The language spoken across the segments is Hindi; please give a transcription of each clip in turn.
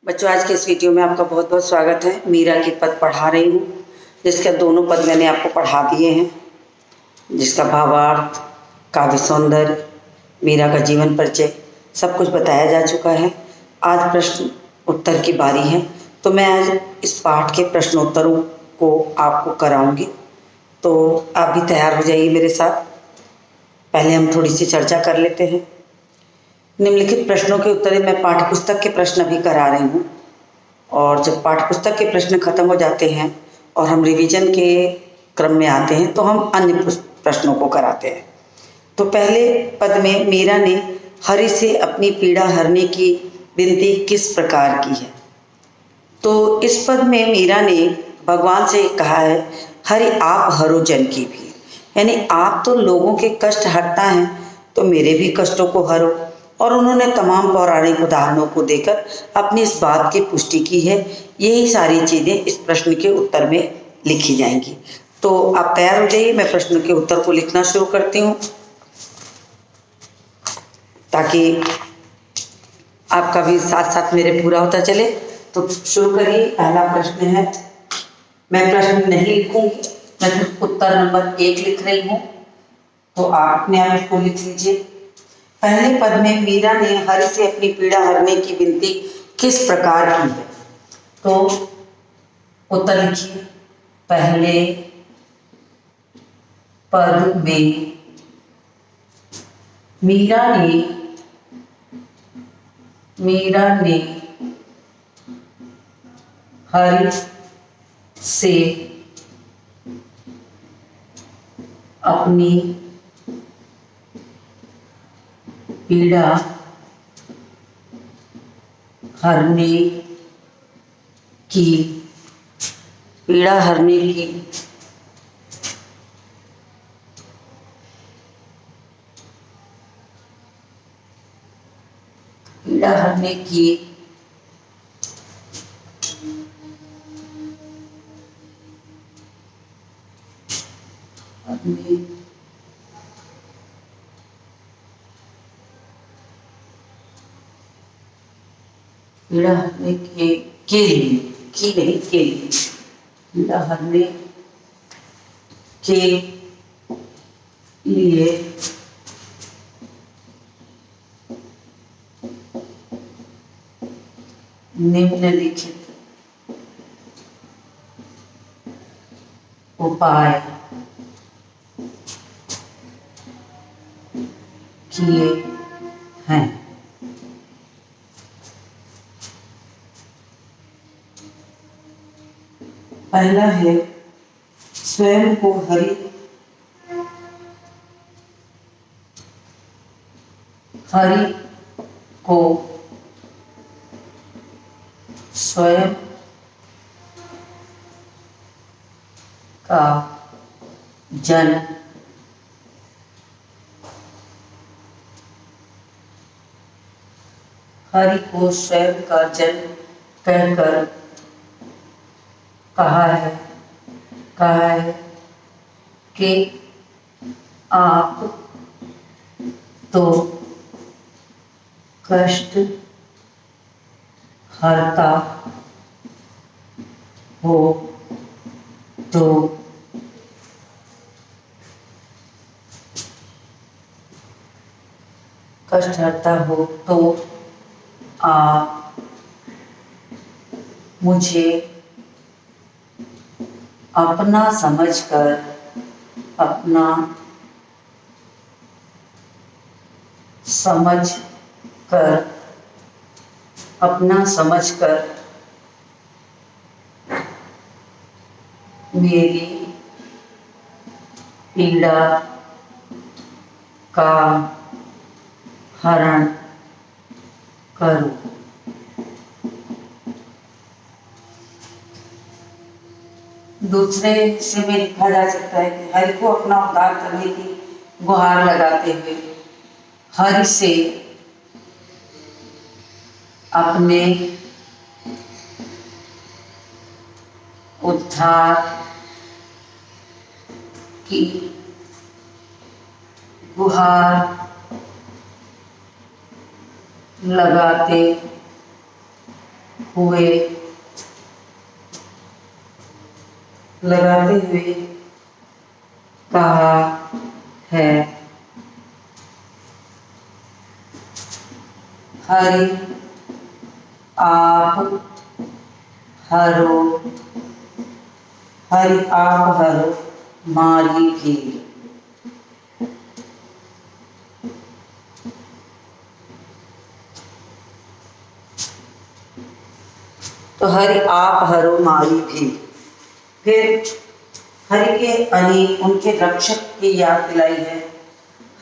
बच्चों, आज के इस वीडियो में आपका बहुत बहुत स्वागत है। मीरा के पद पढ़ा रही हूँ, जिसके दोनों पद मैंने आपको पढ़ा दिए हैं, जिसका भावार्थ, काव्य सौंदर्य, मीरा का जीवन परिचय सब कुछ बताया जा चुका है। आज प्रश्न उत्तर की बारी है, तो मैं आज इस पाठ के प्रश्नोत्तरों को आपको कराऊंगी, तो आप भी तैयार हो जाइए मेरे साथ। पहले हम थोड़ी सी चर्चा कर लेते हैं। निम्नलिखित प्रश्नों के उत्तर मैं पाठ्यपुस्तक के प्रश्न भी करा रही हूँ, और जब पाठ्यपुस्तक के प्रश्न खत्म हो जाते हैं और हम रिवीजन के क्रम में आते हैं तो हम अन्य प्रश्नों को कराते हैं। तो पहले पद में मीरा ने हरि से अपनी पीड़ा हरने की विनती किस प्रकार की है। तो इस पद में मीरा ने भगवान से कहा है, हरि आप हरो जन की भी, यानी आप तो लोगों के कष्ट हरता हैं, तो मेरे भी कष्टों को हरो। और उन्होंने तमाम पौराणिक उदाहरणों को देकर अपनी इस बात की पुष्टि की है। यही सारी चीज़ें इस प्रश्न के उत्तर में लिखी जाएंगी। तो आप तैयार हो जाइए, मैं प्रश्न के उत्तर को लिखना शुरू करती हूँ, ताकि आपका भी साथ साथ मेरे पूरा होता चले। तो शुरू करिए। पहला प्रश्न है, मैं प्रश्न नहीं लिखूंगी, मैं सिर्फ उत्तर नंबर 1 लिख रही हूँ, तो आप अपने आप इसको लिख लीजिए। पहले पद में मीरा ने हरि से अपनी पीड़ा हरने की विनती किस प्रकार की है। तो उत्तर लिखिए। पहले पद में मीरा ने हरि से अपनी पीड़ा हरने की पीड़ा हरने की अपनी पीड़ा हरने के लिए, की नहीं के लिए, पीड़ा हरने के लिए निम्नलिखित उपाय किए हैं। पहला है, स्वयं को हरि को स्वयं का जन हरि को स्वयं का जन कहकर कहा है कि आप तो कष्ट हरता हो, तो कष्ट हरता हो तो आप मुझे अपना समझकर मेरी पीड़ा का हरण करो। दूसरे से में लिखा जा सकता है कि हरि को अपना उद्धार करने की गुहार लगाते हुए हरि से अपने उद्धार की गुहार लगाते हुए लगाते हुए कहा है, हरि आप हरो, हरि आप हरो मारी भीड़। तो हरि आप हरो मारी भीड़। फिर हरि के अनेक उनके रक्षक की याद दिलाई है।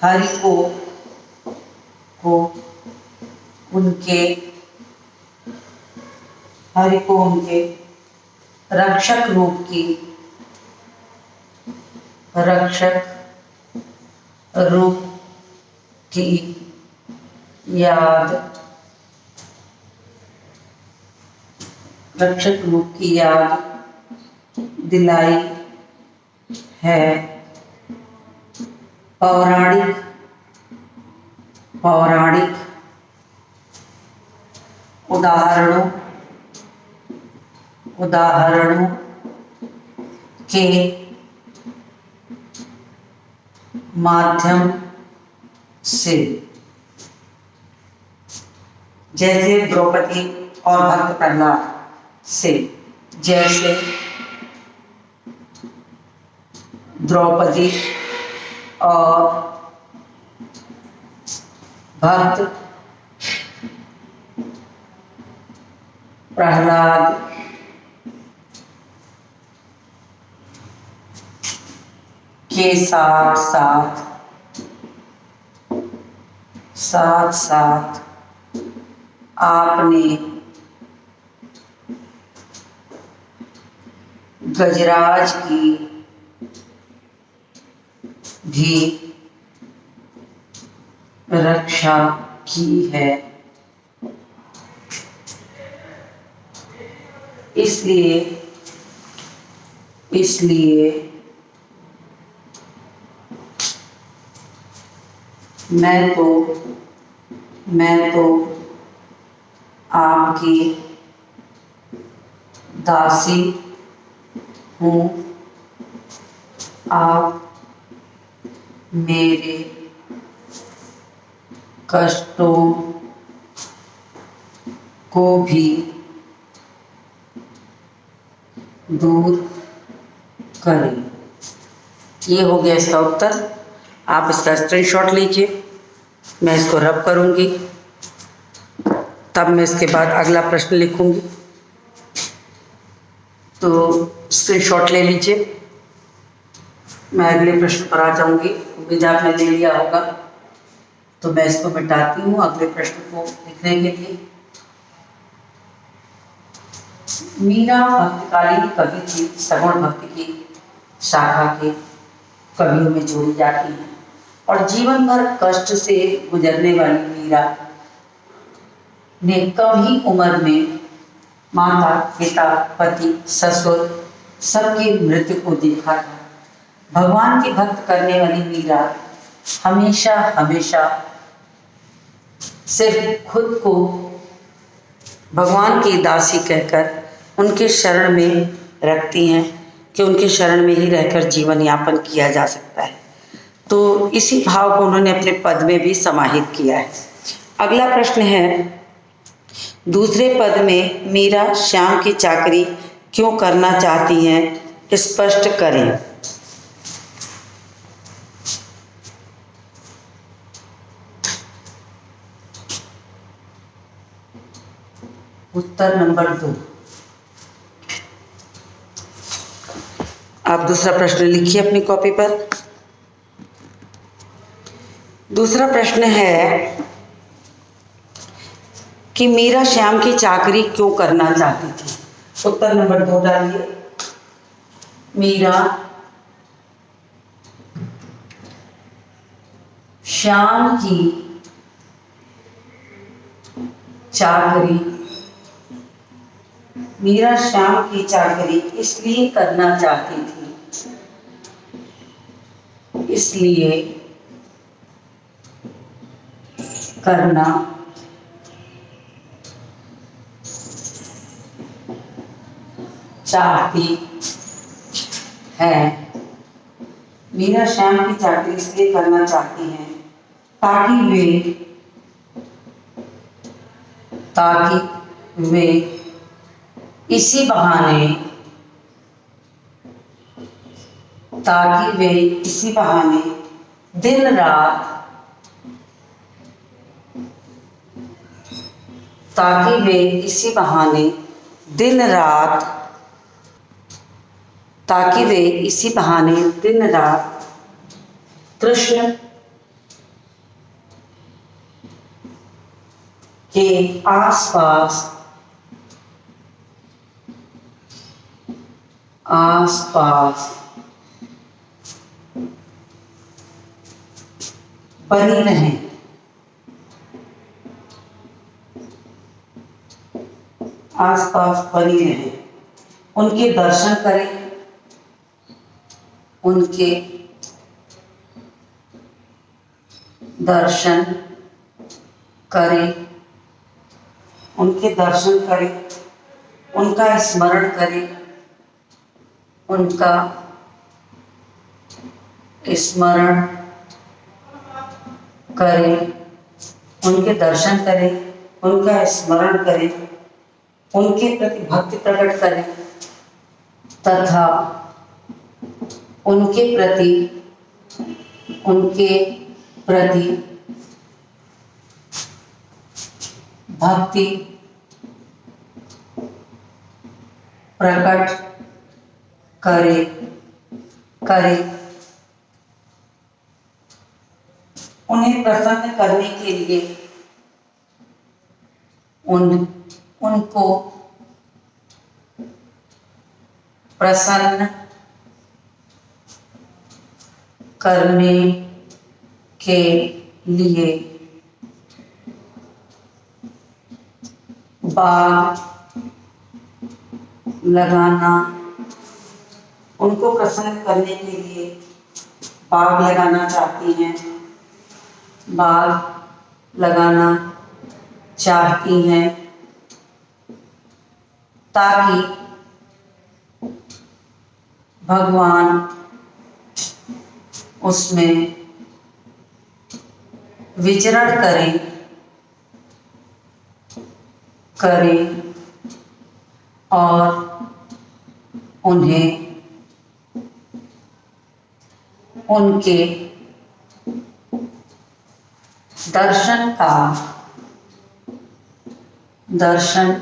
हरि को उनके रक्षक रूप की याद दिलाई है। पौराणिक उदाहरणों के माध्यम से, जैसे द्रौपदी और भक्त प्रहलाद से, जैसे द्रौपदी और भक्त प्रहलाद के साथ साथ आपने गजराज की भी रक्षा की है। इसलिए मैं तो आपकी दासी हूँ, आप मेरे कष्टों को भी दूर करें। ये हो गया इसका उत्तर। आप इसका स्क्रीनशॉट लीजिए, मैं इसको रब करूँगी, तब मैं इसके बाद अगला प्रश्न लिखूँगी। तो स्क्रीनशॉट ले लीजिए, मैं अगले प्रश्न पर आ जाऊँगी। उम्मीद आपने ले लिया होगा, तो मैं इसको मिटाती हूँ अगले प्रश्न को लिखने के लिए। मीरा भक्तकालीन कवि थी, सगुण भक्ति की शाखा के कवियों में जोड़ी जाती हैं और जीवन भर कष्ट से गुजरने वाली मीरा ने कम ही उम्र में माता, पिता, पति, ससुर सबकी मृत्यु को देखा था। भगवान की भक्त करने वाली मीरा हमेशा सिर्फ खुद को भगवान की दासी कहकर उनके शरण में रखती हैं कि उनके शरण में ही रहकर जीवन यापन किया जा सकता है। तो इसी भाव को उन्होंने अपने पद में भी समाहित किया है। अगला प्रश्न है, दूसरे पद में मीरा श्याम की चाकरी क्यों करना चाहती हैं, स्पष्ट करें। उत्तर नंबर 2। आप दूसरा प्रश्न लिखिए अपनी कॉपी पर। दूसरा प्रश्न है कि मीरा श्याम की चाकरी क्यों करना चाहती थी। उत्तर नंबर 2 डालिए। मीरा श्याम की चाकरी इसलिए करना चाहती थी, इसलिए करना चाहती है। मीरा श्याम की चाकरी इसलिए करना चाहती हैं ताकि वे इसी बहाने दिन रात कृष्ण के आसपास बनी रहें। उनके दर्शन करें, उनका स्मरण करें, उनके दर्शन करें, उनका स्मरण करें, उनके प्रति भक्ति प्रकट करें तथा उनके प्रति भक्ति प्रकट करे। उन्हें प्रसन्न करने के लिए उनको प्रसन्न करने के लिए बाग लगाना चाहती हैं ताकि भगवान उसमें विचरण करें और उन्हें उनके दर्शन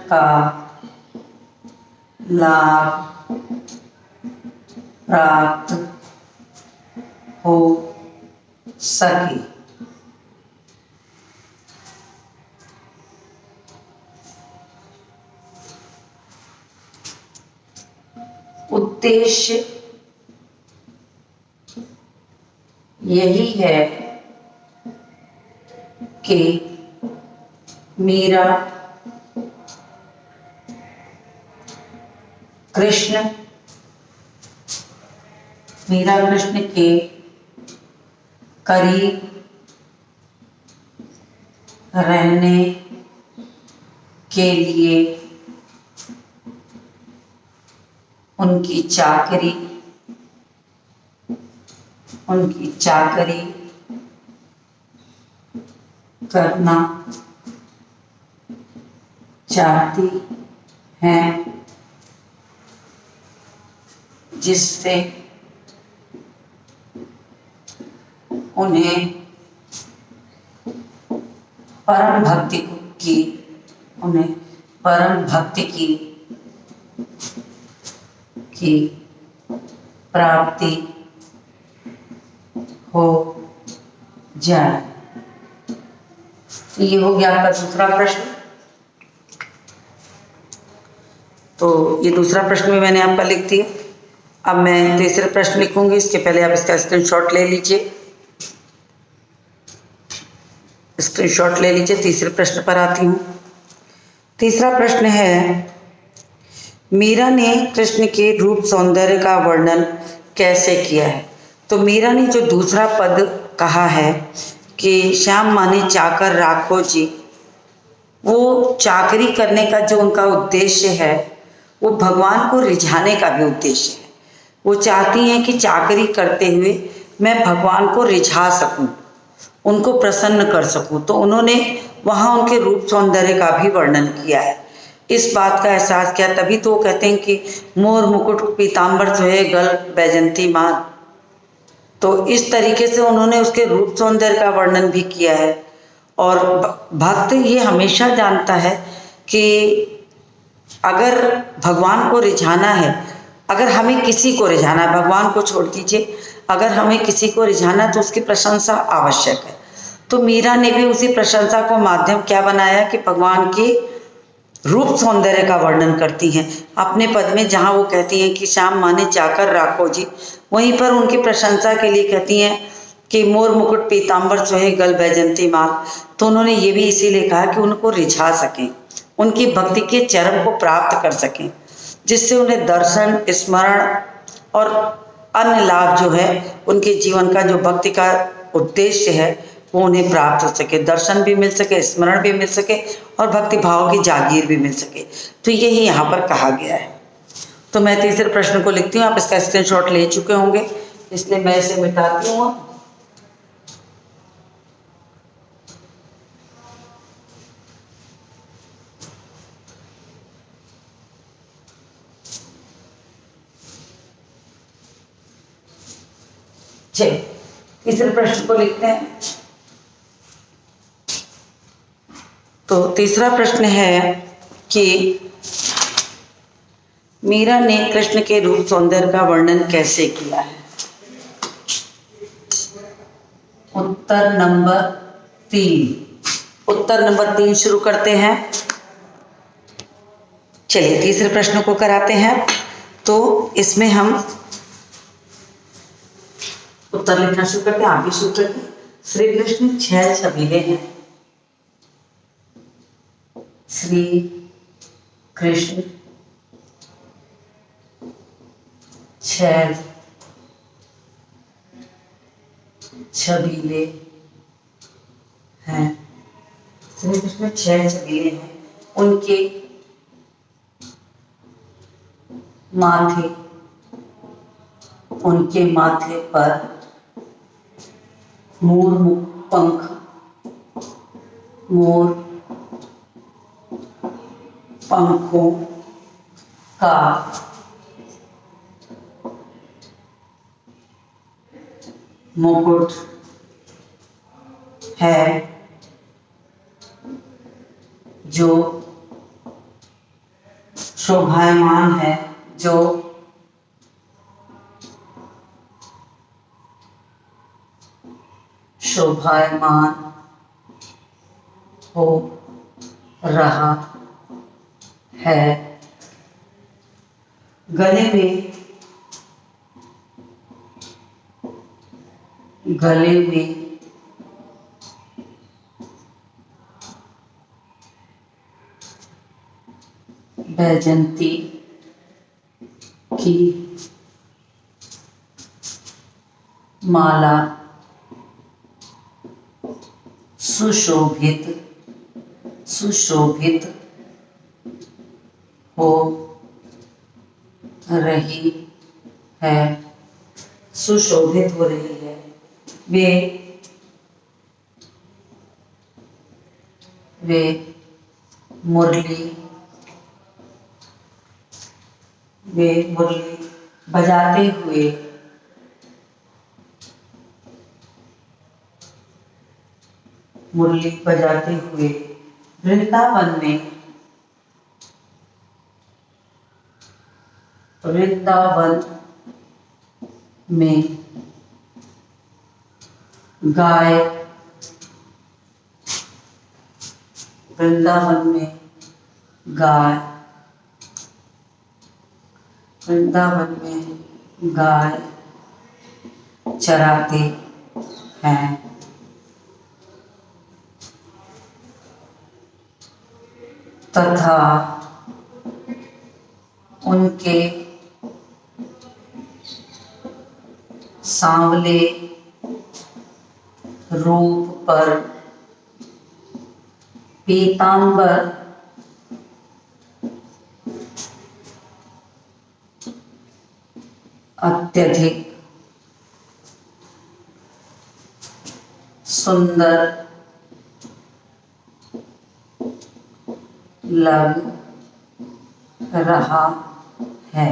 का लाभ प्राप्त हो सके। उद्देश्य यही है कि मीरा कृष्ण के करीब रहने के लिए उनकी चाकरी करना चाहती हैं, जिससे उन्हें परम भक्ति की प्राप्ति हो जाए। तो ये हो गया आपका दूसरा प्रश्न। तो ये दूसरा प्रश्न भी मैंने आपका लिख दिया। अब मैं तीसरे प्रश्न लिखूंगी, इसके पहले आप इसका स्क्रीनशॉट ले लीजिए। तीसरे प्रश्न पर आती हूँ। तीसरा प्रश्न है, मीरा ने कृष्ण के रूप सौंदर्य का वर्णन कैसे किया है? तो मीरा ने जो दूसरा पद कहा है कि श्याम माने चाकर राखो जी, वो चाकरी करने का जो उनका उद्देश्य है वो भगवान को रिझाने का भी उद्देश्य है। वो चाहती हैं कि चाकरी करते हुए मैं भगवान को रिझा सकूं, उनको प्रसन्न कर सकूं। तो उन्होंने वहाँ उनके रूप सौंदर्य का भी वर्णन किया है। इस बात का एहसास किया, तभी तो वो कहते हैं कि मोर मुकुट पीताम्बर सोहे गल बैजंती मान। तो इस तरीके से उन्होंने उसके रूप सौंदर्य का वर्णन भी किया है। और भक्त ये हमेशा जानता है कि अगर भगवान को रिझाना है, अगर हमें किसी को रिझाना है, भगवान को छोड़ दीजिए, अगर हमें किसी को रिझाना है तो उसकी प्रशंसा आवश्यक है। तो मीरा ने भी उसी प्रशंसा को माध्यम क्या बनाया कि भगवान के रूप सौंदर्य का वर्णन करती हैं अपने पद में। जहाँ वो कहती हैं कि श्याम माने चाकर राखो जी, वहीं पर उनकी प्रशंसा के लिए कहती हैं कि मोर मुकुट पीताम्बर सोहे गल बैजंती माल। तो उन्होंने ये भी इसीलिए कहा कि उनको रिझा सकें, उनकी भक्ति के चरम को प्राप्त कर सकें, जिससे उन्हें दर्शन, स्मरण और अन्य लाभ जो है उनके जीवन का, जो भक्ति का उद्देश्य है, वो उन्हें प्राप्त हो सके, दर्शन भी मिल सके, स्मरण भी मिल सके और भक्ति भाव की जागीर भी मिल सके। तो यही यहाँ पर कहा गया है। तो मैं तीसरे प्रश्न को लिखती हूँ, आप इसका स्क्रीनशॉट ले चुके होंगे, इसलिए मैं इसे मिटाती हूँ। चलिए तीसरे प्रश्न को लिखते हैं। तो तीसरा प्रश्न है कि मीरा ने कृष्ण के रूप सौंदर्य का वर्णन कैसे किया है। उत्तर नंबर 3। उत्तर नंबर 3 शुरू करते हैं। चलिए तीसरे प्रश्न को कराते हैं। तो इसमें हम उत्तर लिखना शुरू करते हैं, आप भी शुरू करते हैं। श्री कृष्ण 6 छबीले हैं। श्री कृष्ण 6 छबीले हैं। श्री कृष्ण 6 छबीले हैं। उनके माथे पर मोर पंखों का मुकुट है, जो शोभायमान है, जो शोभायमान हो रहा है। गले में बैजंती की माला सुशोभित हो रही है। सुशोभित हो रही है। वे मुरली बजाते हुए वृंदावन में गाय चराते हैं। तथा उनके सांवले रूप पर अत्यधिक सुंदर लग रहा है।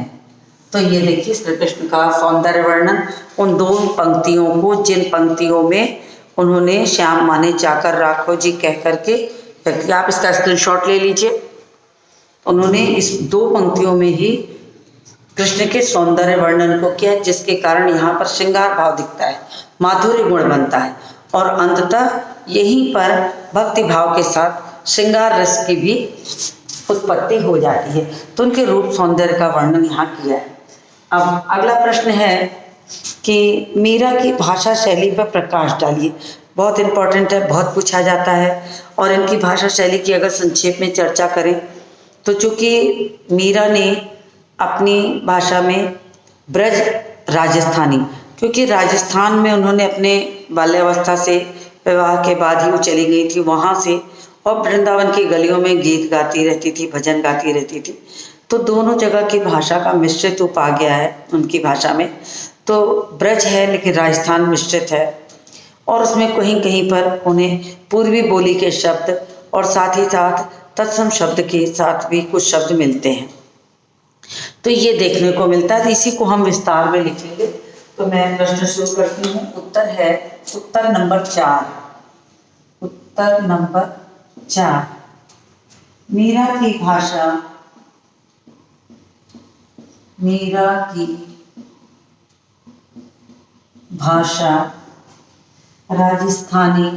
तो ये देखिए श्री कृष्ण का सौंदर्य वर्णन उन दो पंक्तियों को, जिन पंक्तियों में उन्होंने श्याम माने चाकर राखो जी कह करके, आप इसका स्क्रीनशॉट ले लीजिए। उन्होंने इस दो पंक्तियों में ही कृष्ण के सौंदर्य वर्णन को किया, जिसके कारण यहाँ पर श्रृंगार भाव दिखता है, माधुर्य गुण बनता है और अंततः यहीं पर भक्ति भाव के साथ श्रृंगार रस की भी उत्पत्ति हो जाती है। तो उनके रूप सौंदर्य का वर्णन यहाँ किया है। अब अगला प्रश्न है कि मीरा की भाषा शैली पर प्रकाश डालिए। बहुत इंपॉर्टेंट है, बहुत पूछा जाता है। और इनकी भाषा शैली की अगर संक्षेप में चर्चा करें तो चूँकि मीरा ने अपनी भाषा में ब्रज राजस्थानी, क्योंकि राजस्थान में उन्होंने अपने बाल्यावस्था से विवाह के बाद ही वो चली गई थी वहाँ से, और वृंदावन की गलियों में गीत गाती रहती थी, भजन गाती रहती थी। तो दोनों जगह की भाषा का मिश्रित रूप आ गया है उनकी भाषा में। तो ब्रज है लेकिन राजस्थान मिश्रित है, और उसमें कहीं कहीं पर उन्हें पूर्वी बोली के शब्द और साथ ही साथ तत्सम शब्द के साथ भी कुछ शब्द मिलते हैं। तो ये देखने को मिलता है। इसी को हम विस्तार में लिखेंगे। तो मैं प्रश्न शुरू करती हूँ। उत्तर है उत्तर नंबर 4। उत्तर नंबर 4, मीरा की भाषा, मीरा की भाषा राजस्थानी,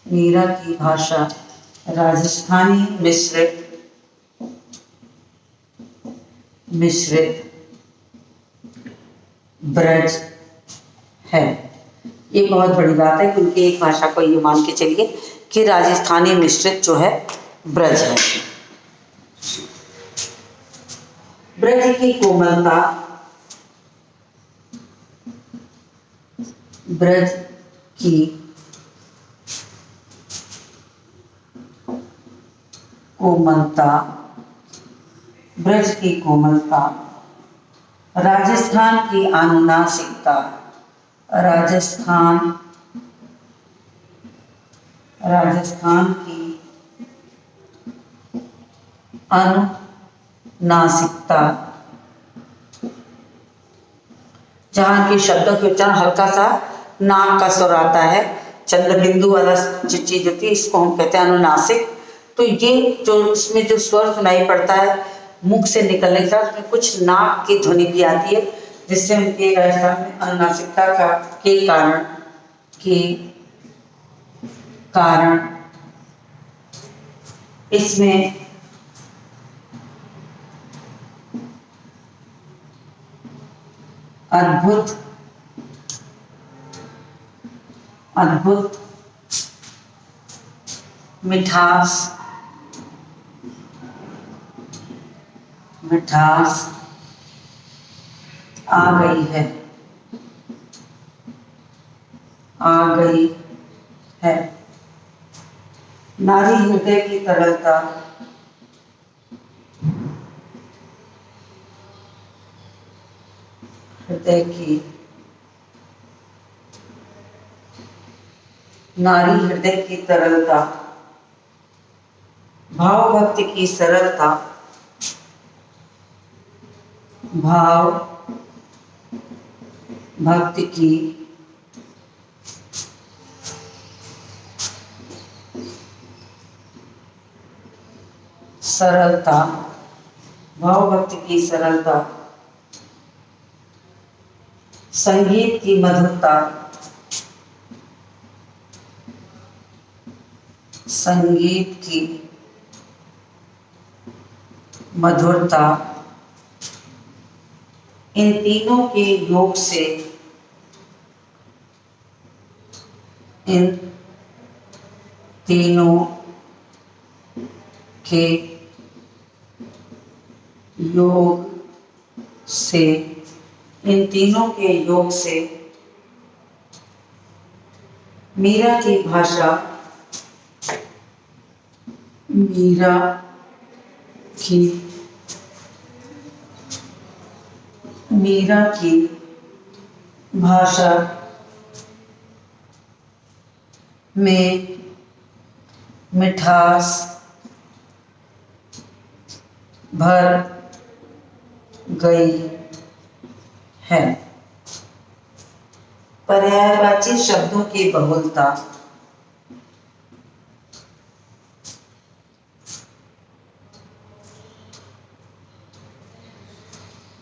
मीरा की भाषा राजस्थानी मिश्रित ब्रज है। ये बहुत बड़ी बात है क्योंकि एक भाषा को ये मान के चलिए कि राजस्थानी मिश्रित जो है ब्रज है। ब्रज की कोमलता, ब्रज की कोमलता, ब्रज की कोमलता, राजस्थान की अनुनासिकता, राजस्थान की अनुनासिकता, जहाँ के शब्दों के उच्चारण हल्का सा नाक का स्वर आता है, चंद्र बिंदु वाला चीज होती है, इसको हम कहते हैं अनुनासिक। तो ये जो इसमें जो स्वर सुनाई पड़ता है मुख से निकलने के साथ उसमें कुछ नाक की ध्वनि भी आती है, जिससे उनके राजस्थान में अनुनासिकता के कारण इसमें अद्भुत मिठास आ गई है। नारी हृदय की तरलता, नारी हृदय की तरलता, भाव भक्ति की सरलता, भाव भक्ति की सरलता, भाव भक्ति की सरलता, संगीत की मधुरता, संगीत की मधुरता, इन तीनों के योग से, इन तीनों के योग से, इन तीनों के योग से मीरा की भाषा, मीरा की मीरा की भाषा में मिठास भर गई है। पर्यायवाची शब्दों की बहुलता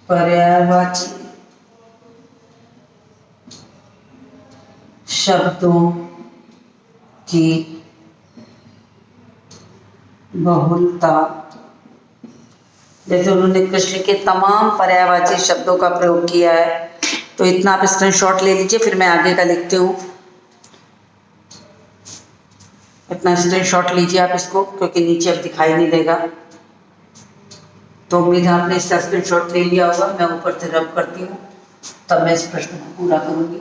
पर्यायवाची शब्दों की बहुलता, जैसे उन्होंने कृष्ण के तमाम पर्यायवाची शब्दों का प्रयोग किया है, तो इतना आप स्क्रीनशॉट ले लीजिए, फिर मैं आगे का लिखती हूँ। इतना स्क्रीनशॉट लीजिए आप इसको, क्योंकि नीचे अब दिखाई नहीं देगा। तो उम्मीद है आपने इसका स्क्रीनशॉट ले लिया होगा। मैं ऊपर से रब करती हूँ, तब मैं इस प्रश्न को पूरा करूँगी।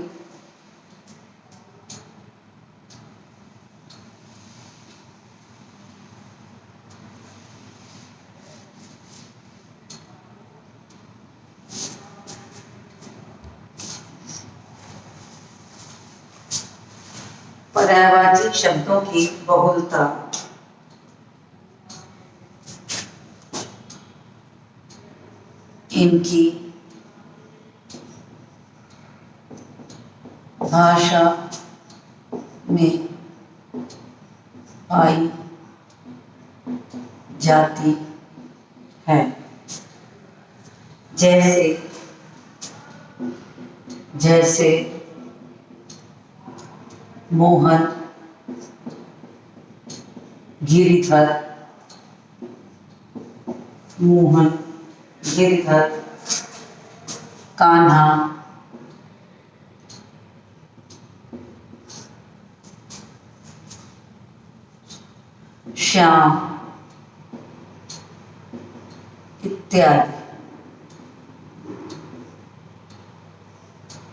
पर्यायवाची शब्दों की बहुलता इनकी भाषा में पाई जाती है। जैसे जैसे मोहन, गिरिधर, मोहन, गिरिधर, कान्हा, श्याम इत्यादि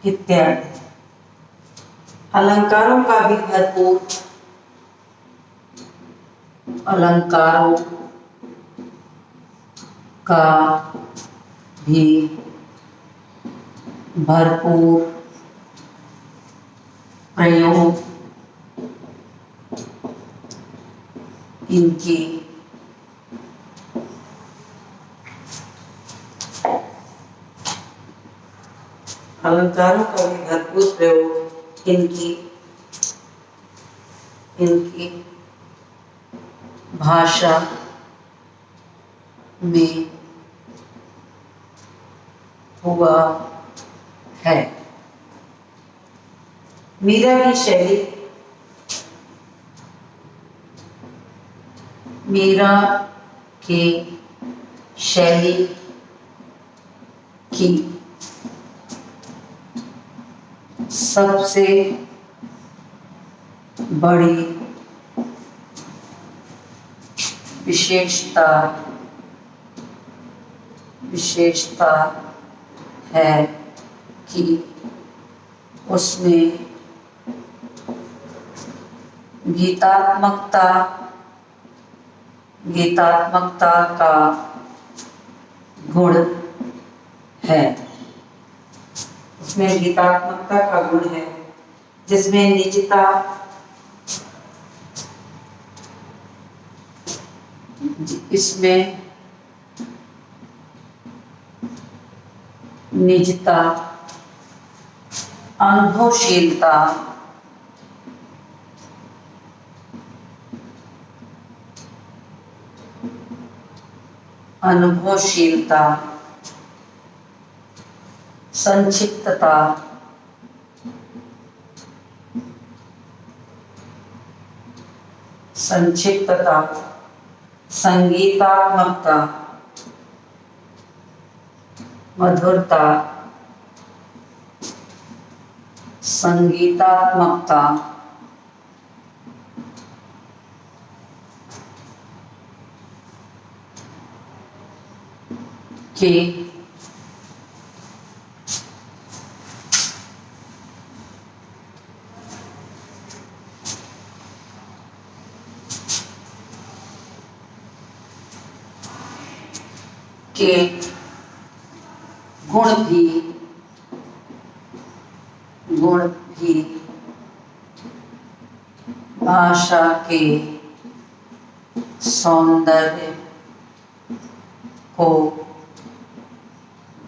इत्यादि अलंकारों का भी भरपूर अलंकारों का भी भरपूर प्रयोग इनकी अलंकारों का भी भरपूर प्रयोग इनकी भाषा में हुआ है। मीरा की शैली मीरा की शैली की सबसे बड़ी विशेषता है कि उसमें गीतात्मकता का गुण है। उसमें गीतात्मकता का गुण है, जिसमें निजता, अनुभवशीलता, संक्षिप्तता, संगीतात्मकता, मधुरता, संगीतात्मकता के गुण भी भाषा के सौंदर्य को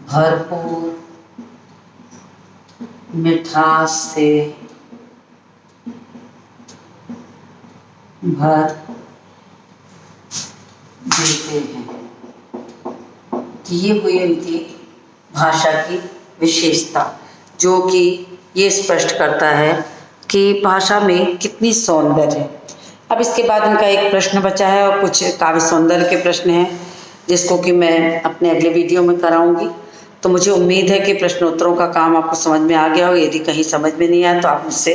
भरपूर मिठास से भर देते हैं। कि ये हुई उनकी भाषा की विशेषता, जो कि ये स्पष्ट करता है कि भाषा में कितनी सौंदर्य है। अब इसके बाद उनका एक प्रश्न बचा है और कुछ काव्य सौंदर्य के प्रश्न हैं, जिसको कि मैं अपने अगले वीडियो में कराऊंगी। तो मुझे उम्मीद है कि प्रश्नोत्तरों का काम आपको समझ में आ गया हो। यदि कहीं समझ में नहीं आया तो आप मुझसे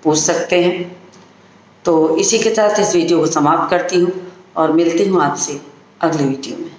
पूछ सकते हैं। तो इसी के साथ इस वीडियो को समाप्त करती हूँ और मिलती हूँ आपसे अगले वीडियो में।